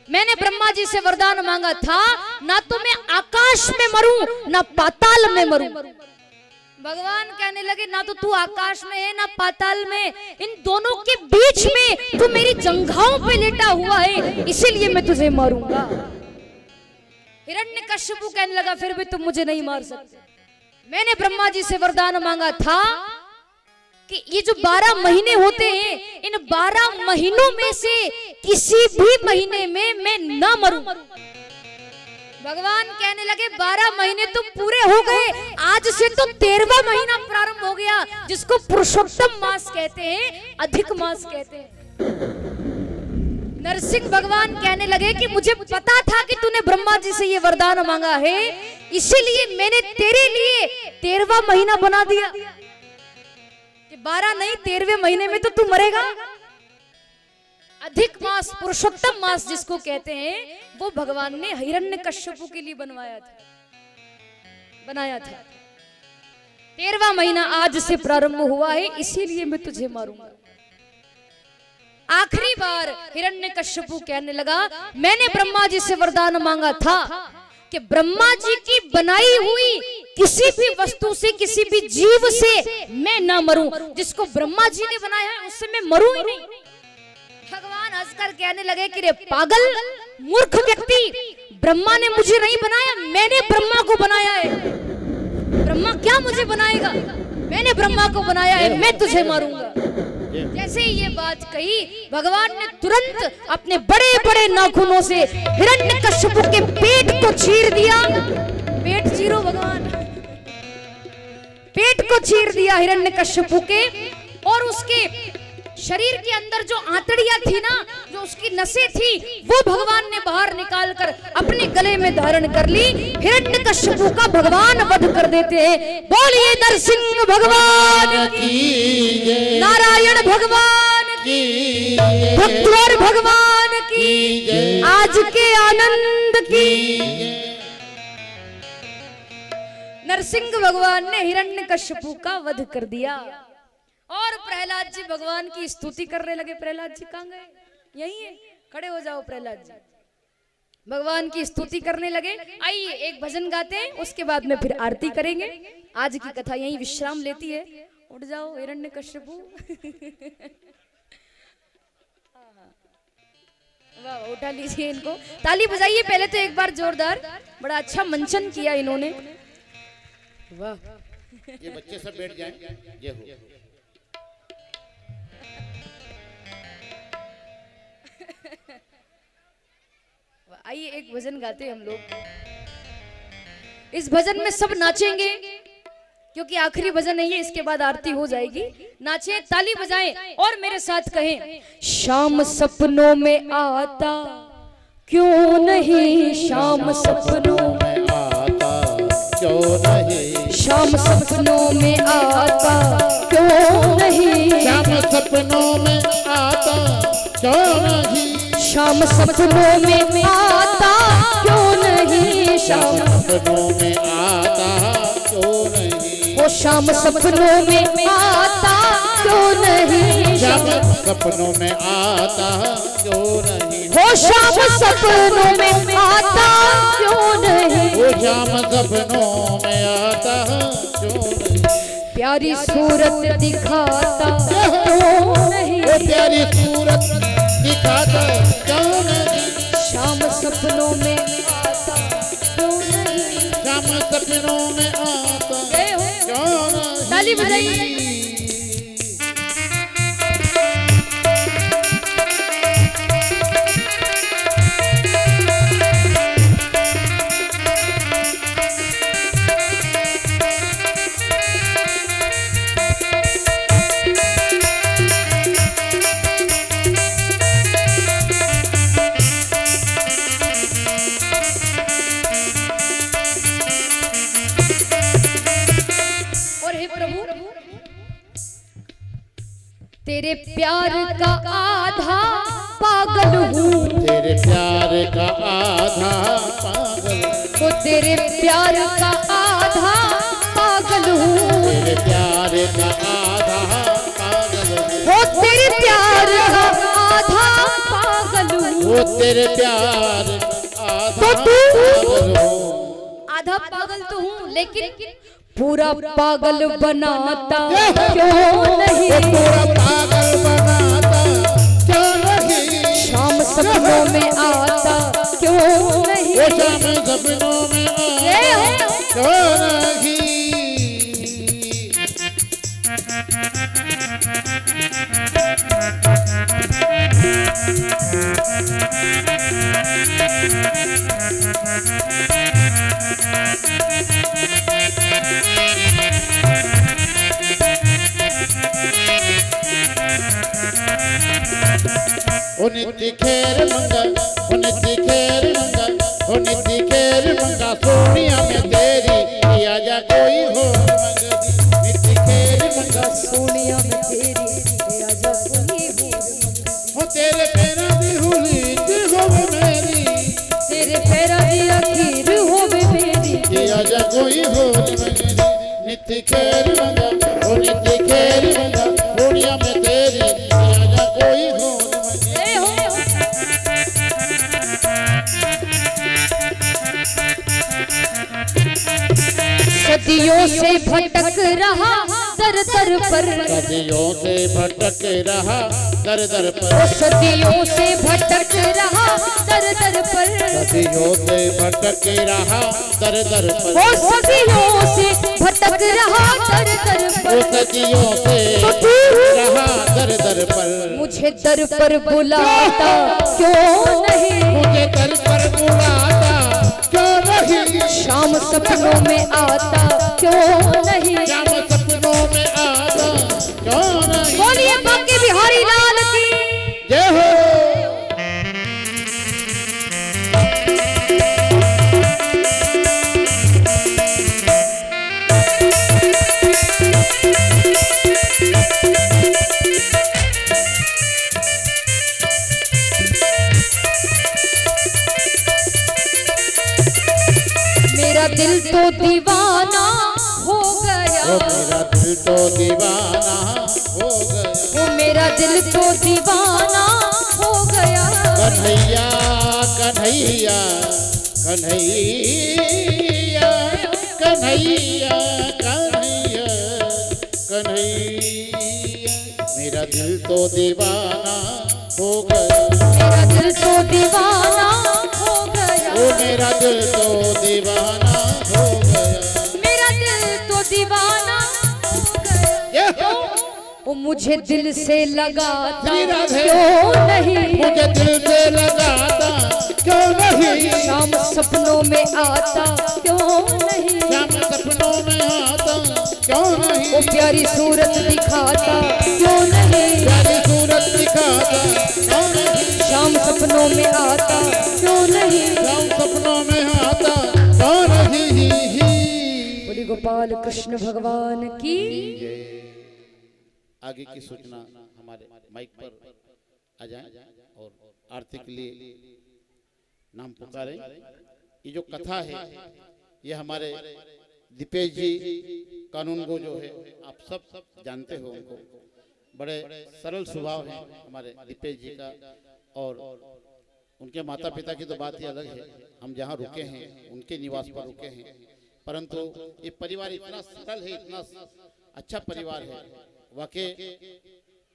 मैंने ब्रह्मा जी से वरदान मांगा था, ना तो मैं आकाश में मरूं ना पाताल में मरूं। भगवान कहने लगे ना तो तू आकाश में है ना पाताल में, इन दोनों के बीच में तू मेरी जंघाओं पे लेटा हुआ है, इसीलिए मैं तुझे मारूंगा। हिरण्यकश्यपु कहने लगा फिर भी तुम मुझे नहीं मार सकते, मैंने ब्रह्मा जी से वरदान मांगा था कि ये जो 12 महीने होते हैं, इन 12 महीनों में से किसी भी महीने में मैं ना मरूं। भगवान कहने लगे 12 महीने तो पूरे हो गए, आज से तो 13वां महीना प्रारंभ हो गया, जिसको पुरुषोत्तम मास कहते हैं, अधिक मास कहते हैं। नरसिंह भगवान कहने लगे कि मुझे पता था कि तूने ब्रह्मा जी से ये वरदान मांगा है, इसीलिए मैंने तेरे लिए 13वां महीना बना दिया कि 12 नहीं 13वें महीने में तो तू मरेगा। अधिक मास पुरुषोत्तम मास जिसको कहते हैं, वो भगवान ने हिरण्यकश्यपु के लिए बनाया था। 13वां महीना आज से प्रारंभ हुआ है, इसीलिए मैं तुझे मारूंगा। आखिरी बार हिरण्यकश्यपु कहने लगा मैंने ब्रह्मा जी से वरदान मांगा था कि ब्रह्मा जी की बनाई हुई किसी भी वस्तु से, किसी भी जीव से मैं ना मरूं, जिसको ब्रह्मा जी ने बनाया है उससे मैं मरूं ही नहीं। भगवान हंसकर कहने लगे कि रे पागल मूर्ख व्यक्ति, ब्रह्मा ने मुझे नहीं बनाया, मैंने ब्रह्मा को बनाया है। ब्रह्मा क्या मुझे बनाएगा, मैंने ब्रह्मा को बनाया है, मैं तुझे मारूंगा। जैसे ही ये बात कही, भगवान ने तुरंत अपने बड़े बड़े नाखूनों से हिरण्यकश्यपु के पेट को चीर दिया। पेट चीरो भगवान, पेट को चीर दिया हिरण्यकश्यपु के, और उसके शरीर के अंदर जो आंतड़ियां थी ना, जो उसकी नसें थी, वो भगवान ने बाहर निकालकर अपने गले में धारण कर ली। हिरण्यकश्यपु का भगवान वध कर देते हैं। बोलिए नरसिंह भगवान की, नारायण भगवान की, भक्तवर भगवान की, आज के आनंद की। नरसिंह भगवान ने हिरण्यकश्यपु का वध कर दिया और प्रहलाद जी भगवान की स्तुति करने लगे। प्रहलाद जी कहाँ गए, यही है, खड़े हो जाओ प्रहलाद जी। भगवान की स्तुति करने लगे। आइए एक भजन गाते हैं, उसके बाद में फिर आरती करेंगे। आज की कथा यही विश्राम लेती है। उठ जाओ हिरण्यकश्यपु। वाह, उठा लीजिए इनको, ताली बजाइए पहले तो एक बार जोरदार। बड़ा अच्छा मंचन किया इन्होंने, वाह। ये बच्चे सब बैठ जाएं, ये हो। आइए एक भजन गाते हैं हम लोग। इस भजन में सब नाचेंगे क्योंकि आखिरी भजन है ये, इसके बाद आरती हो जाएगी। नाचें, ताली बजाएं और मेरे साथ कहें, शाम सपनों में आता क्यों नहीं, शाम सपनों में आता क्यों नहीं, शाम सपनों में आता क्यों नहीं, शाम सपनों में आता क्यों नहीं, शाम सपनों में आता क्यों नहीं, शाम सपनों में आता क्यों नहीं, वो शाम सपनों में आता क्यों नहीं, शाम सपनों में आता क्यों नहीं, वो शाम सपनों में आता क्यों नहीं, वो शाम सपनों में आता क्यों नहीं, प्यारी सूरत दिखाता क्यों नहीं, वो प्यारी सूरत दिखाता क्यों नहीं, शाम सपनों में आता क्यों नहीं, शाम सपनों में आता क्यों नहीं। ताली बजाइए। हे प्रभु तेरे प्यार का आधा पागल हूँ, तेरे प्यार का आधा पागल, वो तेरे प्यार का आधा पागल हूँ, तेरे प्यार का आधा पागल, वो तेरे प्यार का आधा पागल हूँ, वो तेरे प्यार का आधा तो तू पागल हूँ। आधा पागल तो हूँ लेकिन पूरा पागल बनाता क्यों नहीं, पूरा पागल बनाता क्यों नहीं, शाम सपनों में आता क्यों नहीं, वो शाम सपनों में आता क्यों नहीं। ओ नित्य खेर मंगा, ओ नित्य खेर मंगा, ओ नित्य खेर मंगा, सोनिया में तेरी आजा कोई हो मंगा, नित्य खेर मंगा, सोनिया में तेरी आजा कोई हो, ओ तेरे पैरा दी हुली दी होवे मेरी, तेरे पैरा दी आखिर होवे मेरी, आजा कोई हो मंगा, नित्य खेर मंगा, ओ नित्य खेर मंगा, सोनिया में तेरी आजा कोई हो मंगा। सदियों से भटक रहा दर दर पर, सदियों से भटक रहा दर दर ओ पर, सदियों से भटक रहा दर दर पर, सदियों से भटक रहा दर दर पर, ओ सदियों से भटक रहा दर दर वो पर, सदियों से रहा दर दर पर, मुझे दर पर बुलाता क्यों नहीं, मुझे दर पर बुलाता क्यों नहीं, शाम सपनों में आता क्यों नहीं, शाम सपनों में आता क्यों नहीं। बोलिए बांके बिहारी लाल की जय हो। मेरा दिल तो दीवाना हो गया, वो मेरा दिल तो दीवाना हो गया, वो मेरा दिल तो दीवाना हो गया, कन्हैया कन्हैया कन्हैया कन्हैया कन्हैया कन्हैया, मेरा दिल तो दीवाना हो गया, मेरा दिल तो दीवाना हो गया, ओ मेरा दिल तो दीवाना हो गया, मेरा दिल तो दीवाना हो गया, ये हो। वो मुझे दिल से लगाता श्री राधे। क्यों नहीं, मुझे दिल से लगाता क्यों नहीं, शाम सपनों में आता क्यों नहीं, शाम सपनों में आता क्यों नहीं, वो प्यारी सूरत दिखाता क्यों नहीं, प्यारी सूरत दिखाता क्यों नहीं, शाम सपनों में आता क्यों नहीं, शाम सपनों में आता क्यों नहीं। बोली गोपाल कृष्ण भगवान की। आगे की सूचना हमारे माइक पर आ जाए और आरती के लिए नाम पुकारें। ये जो कथा है ये हमारे दीपेश जी कानून को जो है आप सब जानते हो, उनको बड़े सरल स्वभाव है हमारे दीपेश जी का, और उनके माता पिता की तो बात ही अलग है। हम जहाँ रुके हैं उनके निवास पर रुके हैं, परंतु ये परिवार इतना सरल है, इतना अच्छा परिवार है, वाकई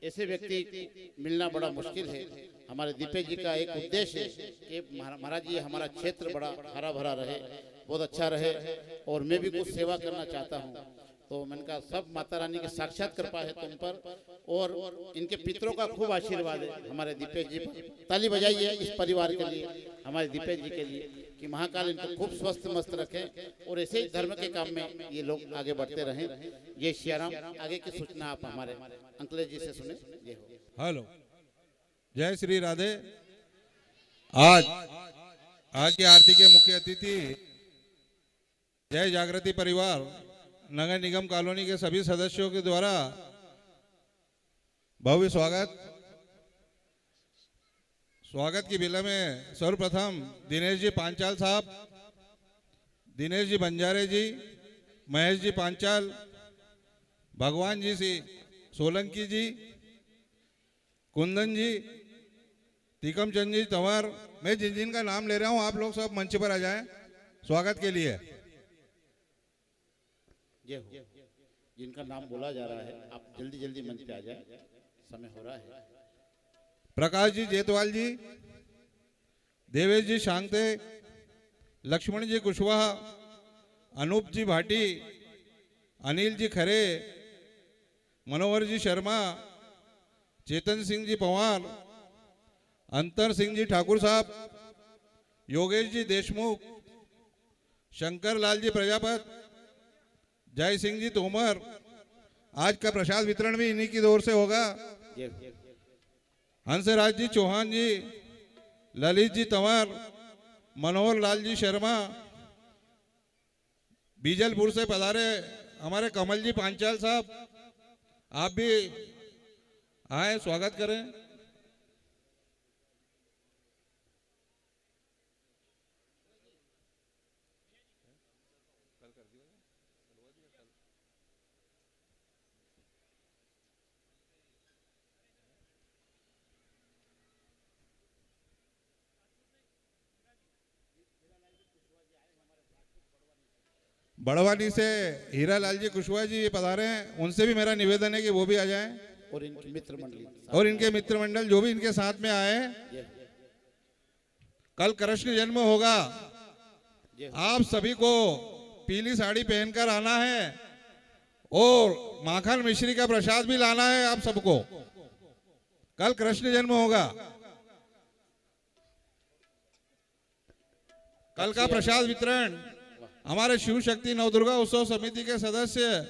ऐसे व्यक्ति मिलना बड़ा मुश्किल है। हमारे दीपेश जी का एक उद्देश्य है कि महाराज जी हमारा क्षेत्र बड़ा हरा भरा रहे, बहुत अच्छा रहे, और मैं भी कुछ सेवा करना चाहता हूँ। तो मैंने कहा सब माता रानी के साक्षात कृपा है तुम पर, और इनके पितरों का खूब आशीर्वाद है हमारे दीपेश जी पर। ताली बजाइए इस परिवार के लिए, हमारे दीपेश जी के लिए, कि महाकाल इनको खूब स्वस्थ मस्त रखें और ऐसे ही धर्म के काम में ये लोग आगे बढ़ते रहें। जय सियाराम। आगे की सूचना आप हमारे अंकलेश जी से सुने। जय हो। हेलो, जय श्री राधे। आज की आरती के मुख्य अतिथि जय जागृति परिवार नगर निगम कॉलोनी के सभी सदस्यों के द्वारा भव्य स्वागत की बेला में सर्वप्रथम दिनेश जी पांचाल साहब, दिनेश जी बंजारे जी, महेश जी पांचाल, भगवान जी सी सोलंकी जी, कुंदन जी, तिकम चंद जी तंवर, मैं जिन जिन का नाम ले रहा हूं आप लोग सब मंच पर आ जाएं स्वागत के लिए। ये हो जिनका नाम बोला जा रहा है आप जल्दी जल्दी मंच पे आ जाए, समय हो रहा है। प्रकाश जी जेतवाल जी, देवेश जी शांगते, लक्ष्मण जी कुशवाहा, अनूप जी भाटी, अनिल जी खरे, मनोहर जी शर्मा, चेतन सिंह जी पवार, अंतर सिंह जी ठाकुर साहब, योगेश जी देशमुख, शंकर लाल जी प्रजापत, जय सिंह जी तोमर। आज का प्रसाद वितरण भी इन्हीं की ओर से होगा। हंसराज जी चौहान जी, ललित जी तंवर, मनोहर लाल जी शर्मा, बीजलपुर से पधारे हमारे कमल जी पांचाल साहब, आप भी आए स्वागत करें। बड़वानी से हीरा लाल जी कुशवाहा जी ये पधारे हैं, उनसे भी मेरा निवेदन है कि वो भी आ जाएं और इनकी मित्र मंडली और इनके मित्र मंडल जो भी इनके साथ में आए हैं। कल कृष्ण जन्म होगा, आप सभी को पीली साड़ी पहनकर आना है और माखन मिश्री का प्रसाद भी लाना है आप सबको। कल कृष्ण जन्म होगा। कल का प्रसाद वितरण हमारे शिव शक्ति नवदुर्गा उत्सव समिति के सदस्य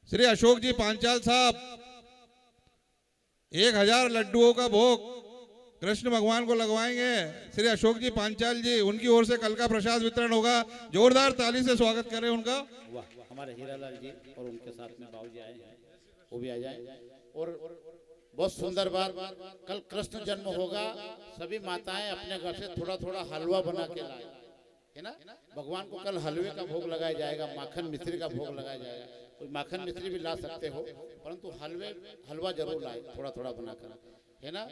श्री अशोक जी पांचाल साहब 1000 लड्डुओं का भोग कृष्ण भगवान को लगवाएंगे। श्री अशोक जी पांचाल जी, उनकी ओर से कल का प्रसाद वितरण होगा। जोरदार ताली से स्वागत करें उनका। वाह, हमारे हीरालाल जी और उनके साथ में बाबू जी आए हैं, वो भी आ जाए। और बहुत सुंदर बात, कल कृष्ण जन्म होगा। सभी माताएं अपने घर से थोड़ा थोड़ा हलवा बना के लाए, है ना। भगवान को कल हलवे का भोग लगाया जाएगा, माखन मिश्री का भोग लगाया जाएगा। कोई माखन मिश्री भी ला सकते हो, परंतु हलवा जरूर लाए, थोड़ा थोड़ा बनाकर, है ना।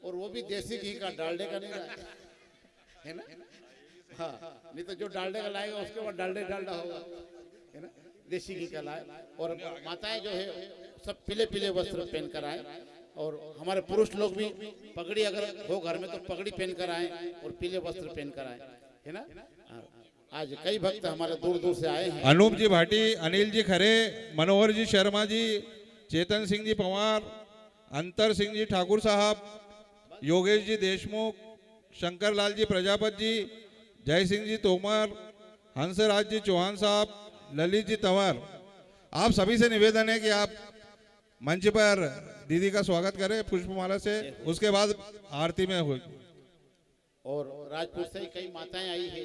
और वो भी देसी घी का, डालडे का नहीं लाए, है ना। हाँ, नहीं तो जो डालडे का लाएगा उसके बाद डालडा होगा, है ना। देसी घी का लाए। और माताएं जो है सब पीले पीले वस्त्र पहन कर आए। और हमारे पुरुष लोग भी पगड़ी अगर हो घर में तो पगड़ी पहन कर आए और पीले वस्त्र पहन कर आए, है ना। आज कई भक्त हमारे दूर दूर से आए हैं। अनूप जी भाटी, अनिल जी खरे, मनोहर जी शर्मा जी, चेतन सिंह जी पवार, अंतर सिंह जी ठाकुर साहब, योगेश जी देशमुख, शंकर लाल जी प्रजापत जी, जय सिंह जी तोमर, हंसराज जी चौहान साहब, ललित जी तंवर। आप सभी से निवेदन है कि आप मंच पर दीदी का स्वागत करें पुष्पमाला से, उसके बाद आरती में हो। और राजपुर से कई माताएं आई है,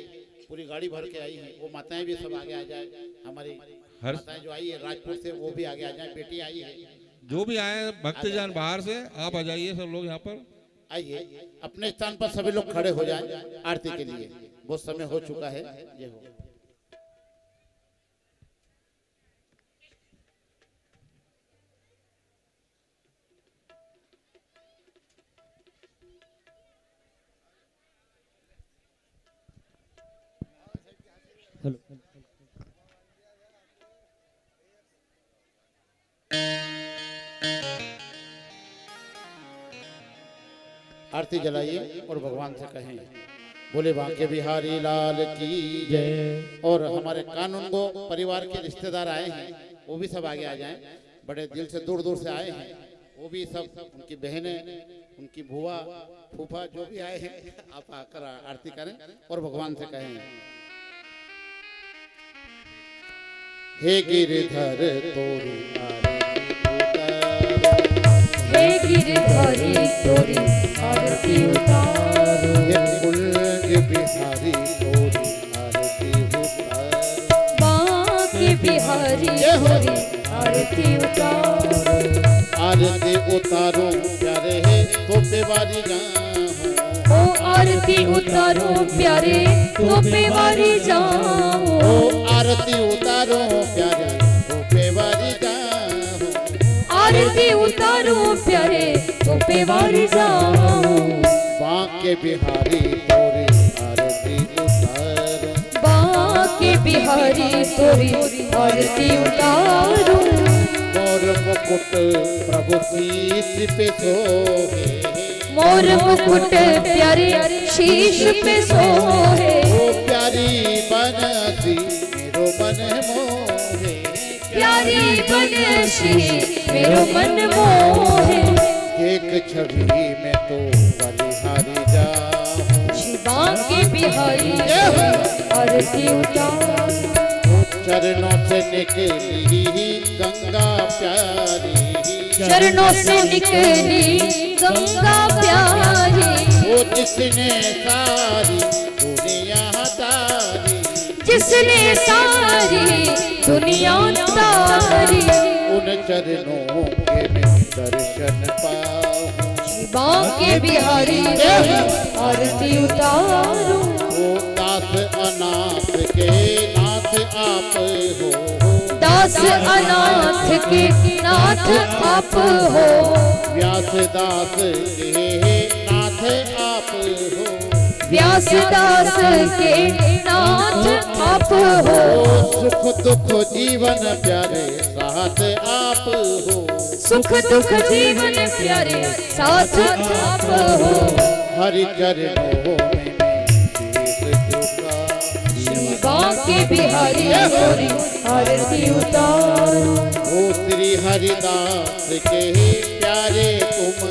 पूरी गाड़ी भर के आई है। वो माताएं भी सब आगे आ जाए। हमारी माताएं जो आई है राजपुर से वो भी आगे आ जाए। बेटी आई है, जो भी आए भक्तजन बाहर से आप आ जाइए, सब लोग यहाँ पर आइए। अपने स्थान पर सभी लोग खड़े हो जाएं आरती के लिए। बहुत समय हो चुका है। ये हो हेलो। आरती जलाइए और भगवान से कहें, बोले बांके बिहारी लाल की जय। और हमारे कानून गो परिवार के रिश्तेदार आए हैं, वो भी सब आगे आ जाएं। बड़े दिल से दूर दूर से आए हैं, वो भी सब, उनकी बहनें, उनकी बुआ फूफा जो भी आए हैं, आप आकर आरती करें और भगवान से कहें, हे गिरधर तोरी हे गिरधरी तोरी आरती उतारो, हे कुलंग बिहारी तोरी आरती उतारो, बांके बिहारी बिहारी तेरी आरती उतारो। आरती उतारो प्यारे तोपे वाली जाऊं। ओ आरती उतारो प्यारे तोपे वारी जाऊं। ओ आरती उतारो प्यारे तोपे वाली जाऊं। आरती उतारो प्यारे तोपे वारी जाऊं। बांके बिहारी तोरी आरती उतारो। बांके बिहारी तोरी आरती उतारो। मोर मुकुट प्रभु शीश पे सोहे। मोर मुकुट प्यारे शीश पे सोहे। ओ प्यारी बनसी मेरो मन मोहे। प्यारी बनसी मेरो मन मोहे। एक छवि में तो बलिहारी जाऊं। शिवा के बिहारी आरती उतारो। चरणों से निकली गंगा प्यारी। चरणों से निकली गंगा प्यारी। वो जिसने सारी दुनिया तारी। जिसने सारी दुनिया तारी। उन चरणों के मैं दर्शन पाऊं। शिवा के बिहारी आरती उतारो। वो दास अनाथ के नाथ आप हो। दास अनाथ के नाथ आप हो। व्यास दास के नाथ आप हो। व्यास दास के नाथ आप हो। सुख दुख जीवन प्यारे साथ आप हो। सुख दुख जीवन प्यारे साथ आप हो। हरि चरणों में मैं शीश झुका। शिवा के बिहारी तोरी आरती उतारो। ओ श्री हरिदास के प्यारे तुम हो।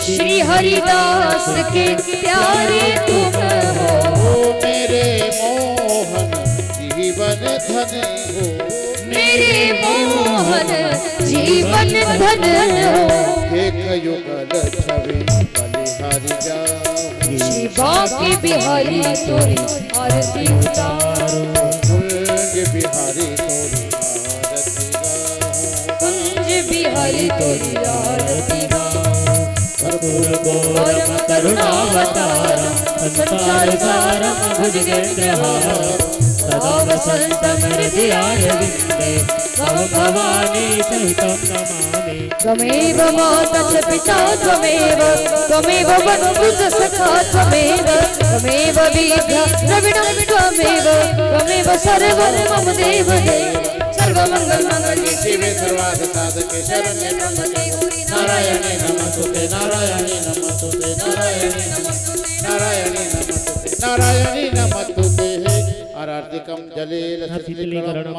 श्री हरिदास के प्यारे तुम हो। ओ मेरे मोहन जीवन धन हो। मेरे मोहन जीवन धन हो। एक युगल छवि बलिहारी जाऊं। शिवा के बिहारी तोरी आरती उतारो। कुंज बिहारी तोरी आरती गाऊं। कुंज बिहारी तोरी आरती गाऊं। कर्पूर गौरम करुणावतारम संसार सारम भुजगेन्द्रहारम सदा वसंतम हृदयारविन्दे भव भवानी सहितं नमामि। त्वमेव माता च पिता त्वमेव। त्वमेव बन्धुश्च सखा त्वमेव। त्वमेव विद्या द्रविणं त्वमेव। त्वमेव सर्वं मम देव देव। सर्वमंगल मांगल्ये शिवे सर्वार्थ साधके शरण्ये त्र्यंबके गौरी नारायणे नमस्तुते। नारायणे नमस्तुते। नारायणे नमस्तुते। नारायणे नमस्तुते। नारायणे नमस्तुते। आरतिकम जलेल शीतलीकरणम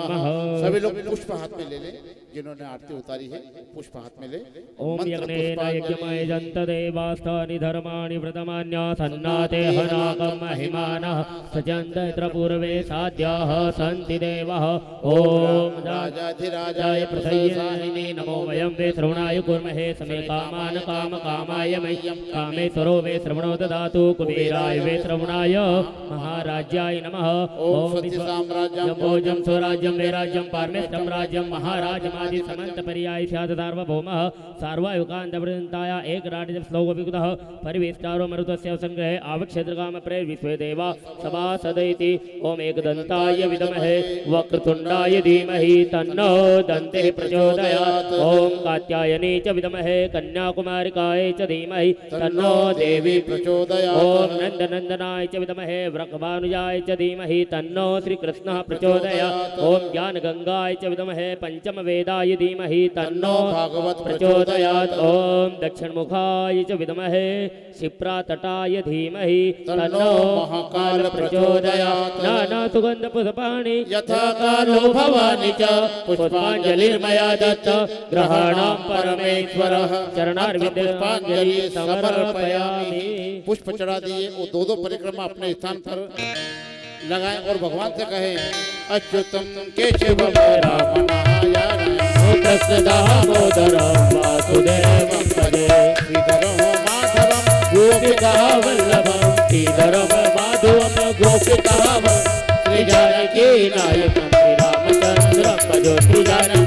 सभी लोग पुष्प हाथ में ले लें जिन्होंने आरती उतारी है। पुष्प हाथ में ले। ओम यज्ञेन यज्ञमय जंत देवास्तानि धर्माणि व्रतमान्या सन्नाते हनाकं महिमानः सजन्त यत्र पूर्वे साध्याः सन्ति देवः। ओम राजाधिराजाय प्रसय्यिने नमो वयं वे श्रवणाय कुर्महे समे कामान् कामकामाय मह्यं कामेश्वरो वे श्रवणो ददातु कुबेराय वे श्रवणाय महाराज्याय नमः। ओम सत्यसाम्राज्यं भोजं स्वराज्यं वे राज्यं पारमेष्ठं राज्यं महाराजमादि समन्त पर्याय स्यात् सार्वभौमः सार्वयुगान्तपर्यन्ताय एक राज्य श्लोक विकुतः परिवेष्टारो मरुतस्य संग्रहे आवक्षेत्रकाम प्रेर विश्वे देवा सभासदैति। ओम एकदन्ताय विद्महे वक्रतुण्डाय धीमहि तन्नो दन्तिः प्रचोदयात्। ओम कात्यायनी च विद्महे कन्याकुमारिकायै च धीमहि तन्नो देवी प्रचोदयात्। ओम नन्दनन्दनाय च विद्महे वृषभानुजाय च धीमहि तन्नो श्रीकृष्णः प्रचोदयात्। ओम ज्ञानगंगाय च विद्महे पंचमवेदाय धीमहि तन्नो भागवत प्रचोदयात्। ओम दक्षिणमुखाय च विद्महे क्षिप्रातटाय धीमहि तन्नो महाकाल प्रचोदयात्। नाना सुगंध पुष्पाणि यथा कालो भवानि च पुष्पाञ्जलिर्मया दत्त ग्रहाणां परमेश्वरः चरणारविंदे पुष्पाञ्जलि समर्पयामि। पुष्प चढ़ा दिए। वो दो परिक्रमा अपने स्थान पर लगाएं और भगवान से कहें अच्युतम केशवम राम नारायण कृष्ण दामोदरं वासुदेवं भजे श्रीधरं माधवं गोपिका वल्लभं श्रीधरं माधवं गोपिका श्री जानकी नायकं श्री रामचंद्र ज्योति दान